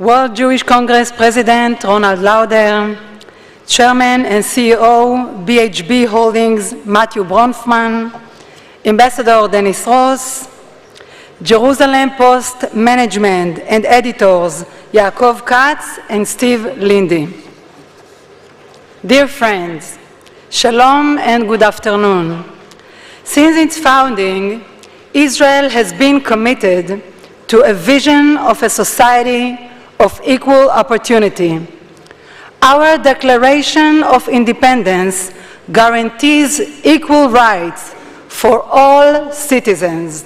World Jewish Congress President Ronald Lauder, Chairman and CEO, BHB Holdings, Matthew Bronfman, Ambassador Dennis Ross, Jerusalem Post Management and Editors Yaakov Katz and Steve Lindy. Dear friends, Shalom and good afternoon. Since its founding, Israel has been committed to a vision of a society of equal opportunity. Our Declaration of Independence guarantees equal rights for all citizens,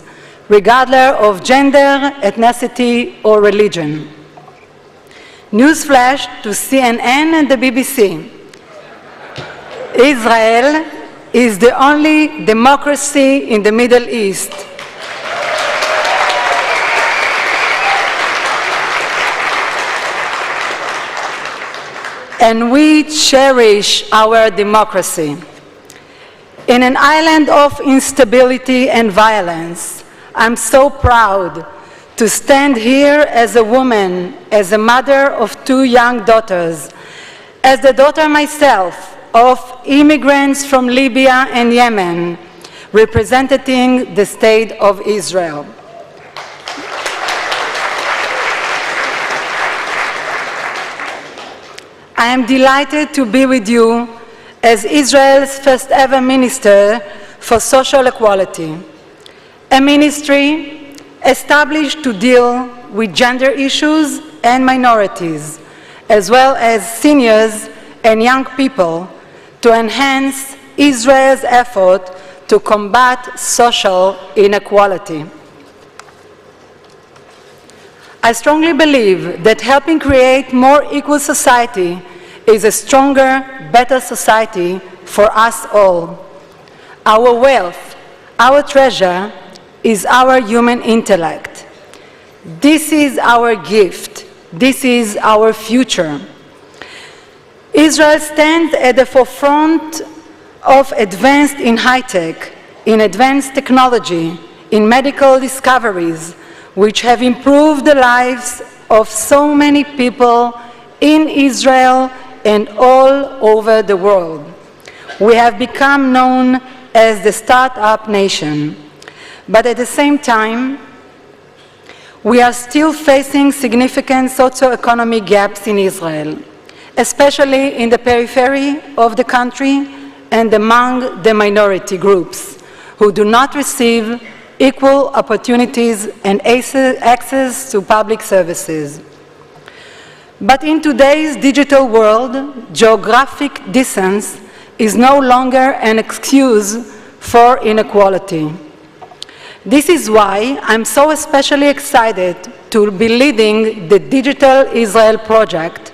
regardless of gender, ethnicity, or religion. Newsflash to CNN and the BBC. Israel is the only democracy in the Middle East. And we cherish our democracy. In an island of instability and violence, I'm so proud to stand here as a woman, as a mother of 2 young daughters, as the daughter myself of immigrants from Libya and Yemen, representing the State of Israel. I am delighted to be with you as Israel's first ever Minister for Social Equality, a ministry established to deal with gender issues and minorities, as well as seniors and young people, to enhance Israel's effort to combat social inequality. I strongly believe that helping create more equal society is a stronger, better society for us all. Our wealth, our treasure, is our human intellect. This is our gift. This is our future. Israel stands at the forefront of advanced in high-tech, in advanced technology, in medical discoveries, which have improved the lives of so many people in Israel and all over the world. We have become known as the startup nation. But at the same time, we are still facing significant socioeconomic gaps in Israel, especially in the periphery of the country and among the minority groups who do not receive equal opportunities and access to public services. But in today's digital world, geographic distance is no longer an excuse for inequality. This is why I'm so especially excited to be leading the Digital Israel project,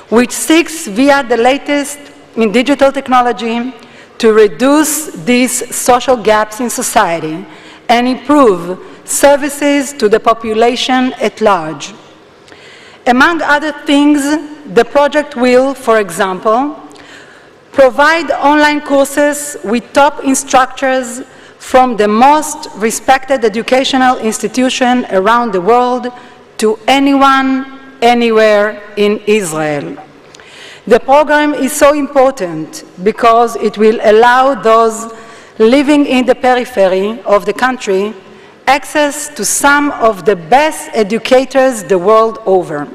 which seeks via the latest in digital technology to reduce these social gaps in society and improve services to the population at large. Among other things, the project will, for example, provide online courses with top instructors from the most respected educational institution around the world to anyone, anywhere in Israel. The program is so important because it will allow those living in the periphery of the country access to some of the best educators the world over.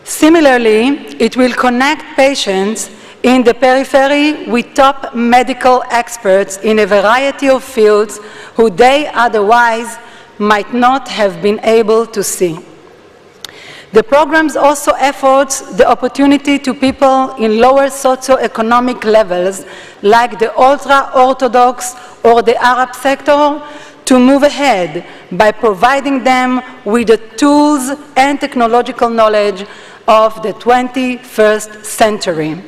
Similarly, it will connect patients in the periphery with top medical experts in a variety of fields who they otherwise might not have been able to see. The program also affords the opportunity to people in lower socioeconomic levels, like the ultra-Orthodox or the Arab sector, to move ahead by providing them with the tools and technological knowledge of the 21st century.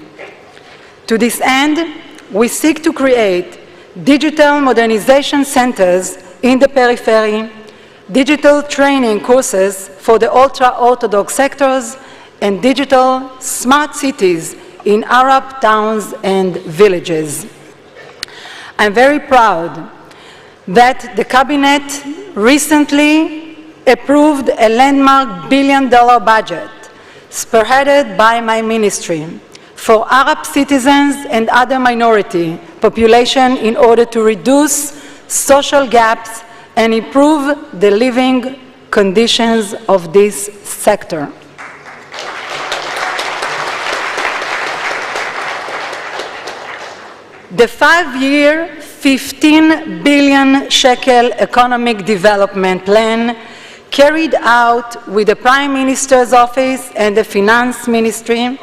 To this end, we seek to create digital modernization centers in the periphery, digital training courses for the ultra-Orthodox sectors, and digital smart cities in Arab towns and villages. I'm very proud that the cabinet recently approved a landmark billion-dollar budget spearheaded by my ministry for Arab citizens and other minority population in order to reduce social gaps and improve the living conditions of this sector. The 5-year, 15 billion shekel economic development plan carried out with the Prime Minister's office and the Finance Ministry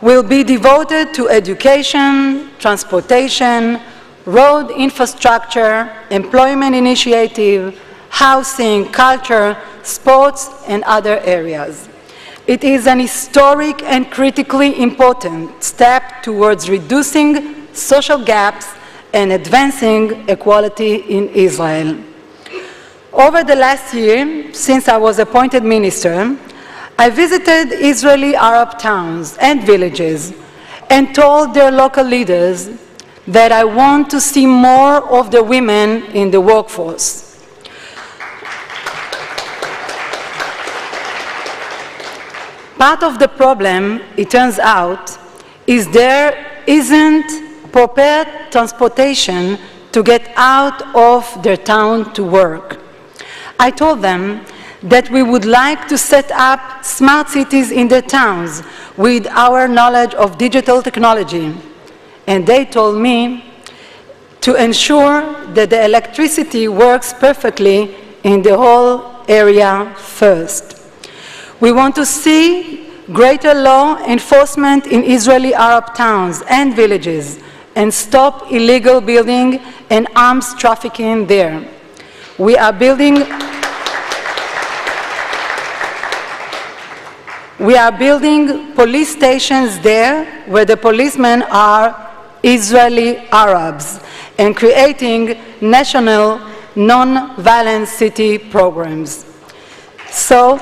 will be devoted to education, transportation, road infrastructure, employment initiative, housing, culture, sports, and other areas. It is an historic and critically important step towards reducing social gaps and advancing equality in Israel. Over the last year, since I was appointed minister, I visited Israeli Arab towns and villages and told their local leaders that I want to see more of the women in the workforce. Part of the problem, it turns out, is there isn't proper transportation to get out of their town to work. I told them that we would like to set up smart cities in their towns with our knowledge of digital technology. And they told me to ensure that the electricity works perfectly in the whole area first. We want to see greater law enforcement in Israeli Arab towns and villages and stop illegal building and arms trafficking there. We are building police stations there where the policemen are Israeli Arabs and creating national non-violent city programs. So,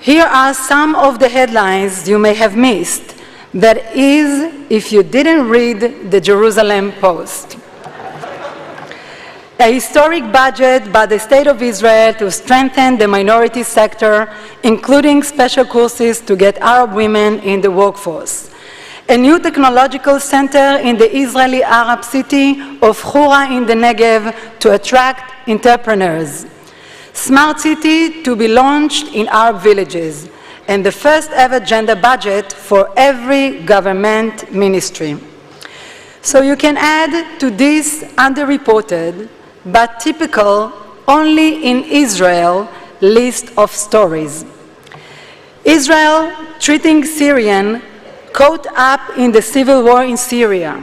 here are some of the headlines you may have missed. That is, if you didn't read the Jerusalem Post. A historic budget by the State of Israel to strengthen the minority sector, including special courses to get Arab women in the workforce. A new technological center in the Israeli Arab city of Hura in the Negev to attract entrepreneurs. Smart city to be launched in Arab villages, and the first ever gender budget for every government ministry. So you can add to this underreported but typical only in Israel list of stories. Israel treating Syrian caught up in the civil war in Syria,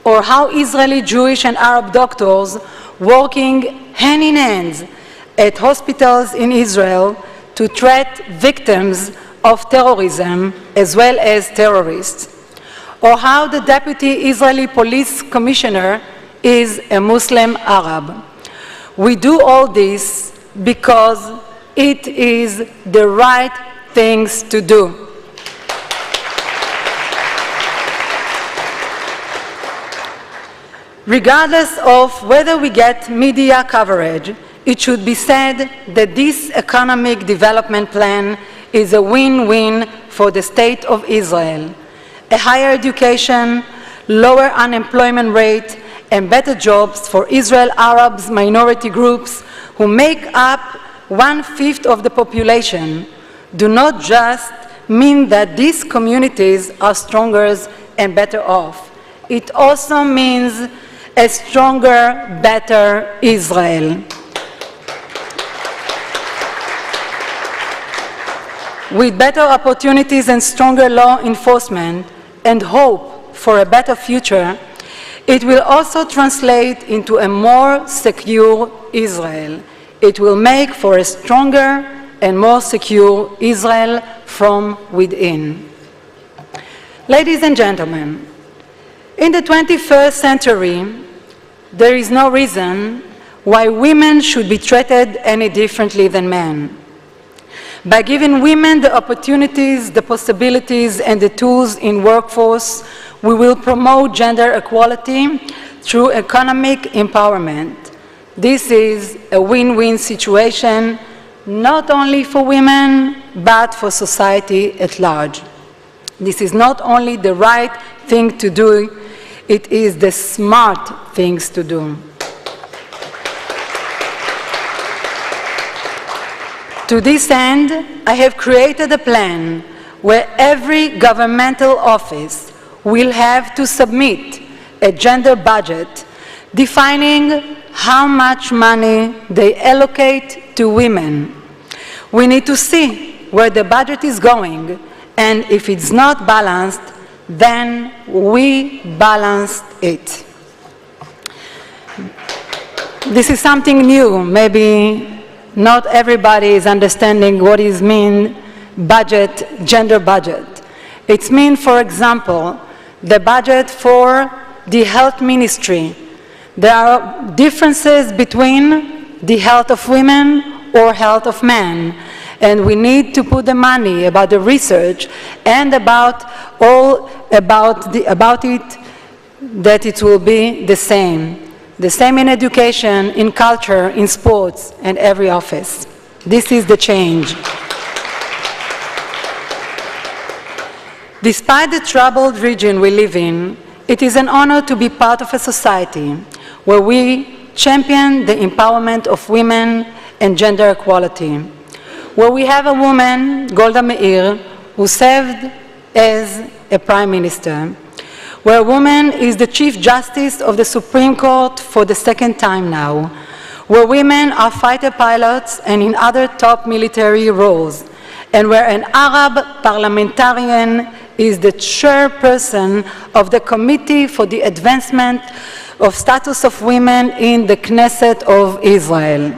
or how Israeli Jewish and Arab doctors working hand in hand at hospitals in Israel to treat victims of terrorism as well as terrorists, or how the deputy Israeli police commissioner is a Muslim Arab. We do all this because it is the right things to do. Regardless of whether we get media coverage, it should be said that this economic development plan is a win-win for the State of Israel. A higher education, lower unemployment rate, and better jobs for Israel Arabs minority groups who make up 1/5 of the population do not just mean that these communities are stronger and better off. It also means a stronger, better Israel. With better opportunities and stronger law enforcement and hope for a better future, it will also translate into a more secure Israel. It will make for a stronger and more secure Israel from within. Ladies and gentlemen, in the 21st century, there is no reason why women should be treated any differently than men. By giving women the opportunities, the possibilities, and the tools in workforce, We will promote gender equality through economic empowerment. This is a win-win situation, not only for women, but for society at large. This is not only the right thing to do, it is the smart things to do. To this end, I have created a plan where every governmental office will have to submit a gender budget defining how much money they allocate to women. We need to see where the budget is going, and if it's not balanced, then we balance it. This is something new. Maybe not everybody is understanding what is mean budget, gender budget. It's mean, for example, the budget for the health ministry. There are differences between the health of women or health of men, and we need to put the money about the research and about it, that it will be the same. The same in education, in culture, in sports, and every office. This is the change. Despite the troubled region we live in, it is an honor to be part of a society where we champion the empowerment of women and gender equality, where we have a woman, Golda Meir, who served as a prime minister, where a woman is the Chief Justice of the Supreme Court for the second time now, where women are fighter pilots and in other top military roles, and where an Arab parliamentarian is the chairperson of the Committee for the Advancement of Status of Women in the Knesset of Israel.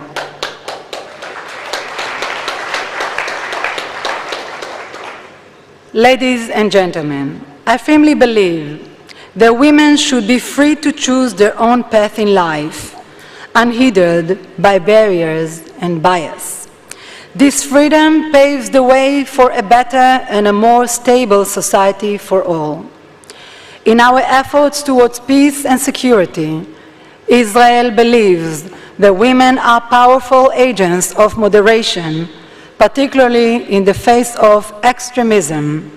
Ladies and gentlemen, I firmly believe that women should be free to choose their own path in life, unhindered by barriers and bias. This freedom paves the way for a better and a more stable society for all. In our efforts towards peace and security, Israel believes that women are powerful agents of moderation, particularly in the face of extremism.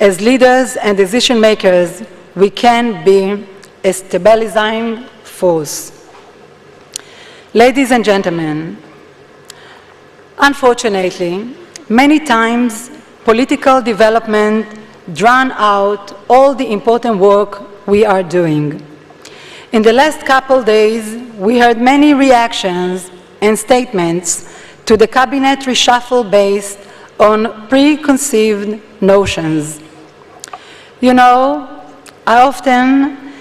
As leaders and decision makers, we can be a stabilizing force. Ladies and gentlemen, unfortunately, many times political development drown out all the important work we are doing. In the last couple days, we heard many reactions and statements to the cabinet reshuffle based on preconceived notions. You know, I often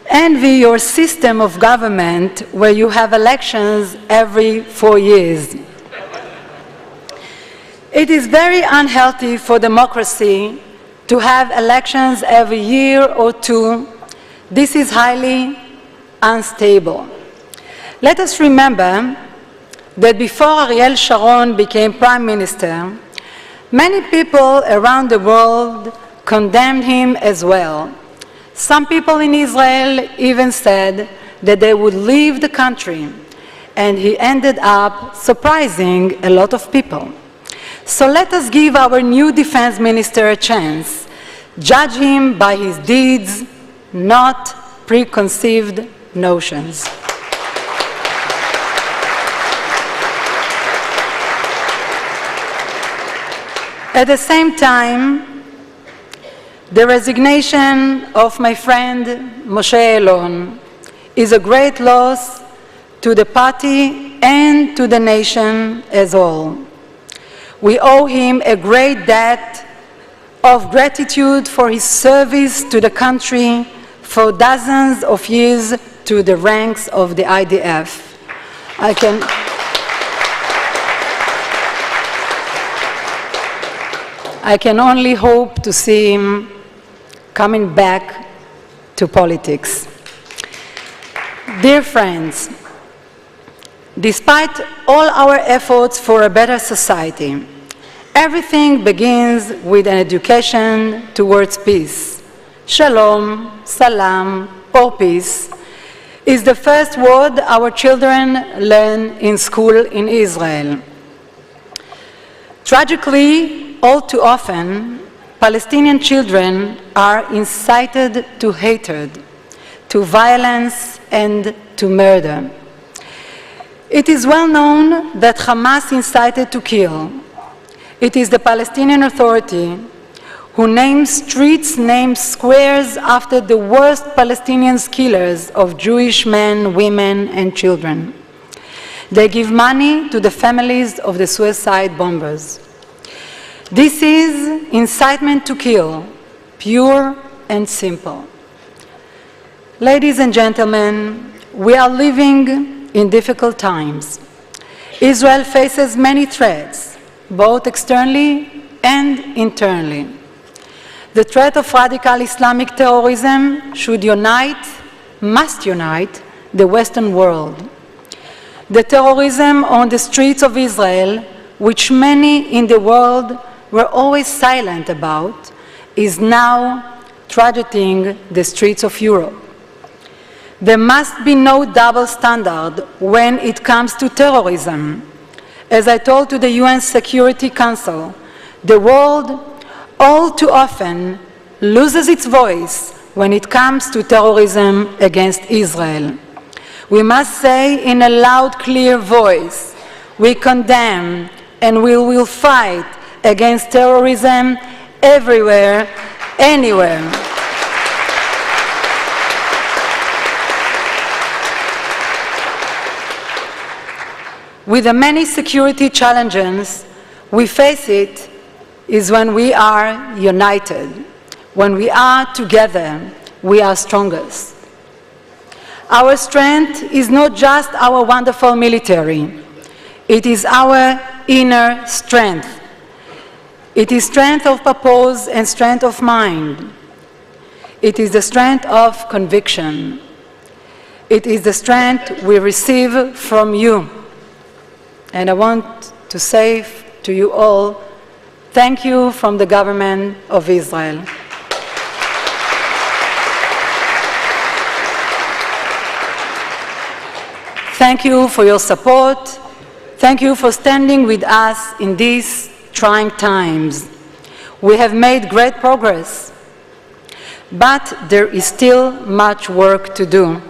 envy your system of government where you have elections every 4 years. It is very unhealthy for democracy to have elections every year or two. This is highly unstable. Let us remember that before Ariel Sharon became Prime Minister, many people around the world condemned him as well. Some people in Israel even said that they would leave the country, and he ended up surprising a lot of people. So let us give our new defense minister a chance. Judge him by his deeds, not preconceived notions. At the same time, the resignation of my friend Moshe Elon is a great loss to the party and to the nation as a whole. We owe him a great debt of gratitude for his service to the country for dozens of years to the ranks of the IDF. I can only hope to see him coming back to politics. Dear friends, despite all our efforts for a better society, everything begins with an education towards peace. Shalom, salam, or peace is the first word our children learn in school in Israel. Tragically, all too often, Palestinian children are incited to hatred, to violence, and to murder. It is well known that Hamas incited to kill. It is the Palestinian Authority who names streets, names squares after the worst Palestinian killers of Jewish men, women, and children. They give money to the families of the suicide bombers. This is incitement to kill, pure and simple. Ladies and gentlemen, we are living in difficult times. Israel faces many threats, both externally and internally. The threat of radical Islamic terrorism must unite the Western world. The terrorism on the streets of Israel, which many in the world were always silent about, is now tragedy the streets of Europe. There must be no double standard when it comes to terrorism. As I told to the UN Security Council, the world all too often loses its voice when it comes to terrorism against Israel. We must say in a loud, clear voice, we condemn and we will fight against terrorism everywhere, anywhere. With the many security challenges we face it is when we are united. When we are together, we are strongest. Our strength is not just our wonderful military. It is our inner strength. It is strength of purpose and strength of mind. It is the strength of conviction. It is the strength we receive from you. And I want to say to you all, thank you from the government of Israel. Thank you for your support. Thank you for standing with us in these trying times. We have made great progress, but there is still much work to do.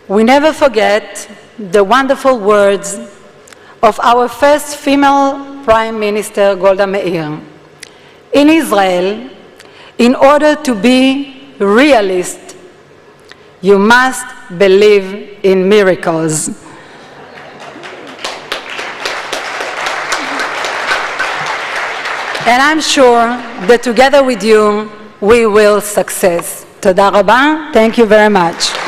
We never forget the wonderful words of our first female Prime Minister, Golda Meir. In Israel, in order to be realist, you must believe in miracles. And I'm sure that together with you, we will succeed. Toda Rabba. Thank you very much.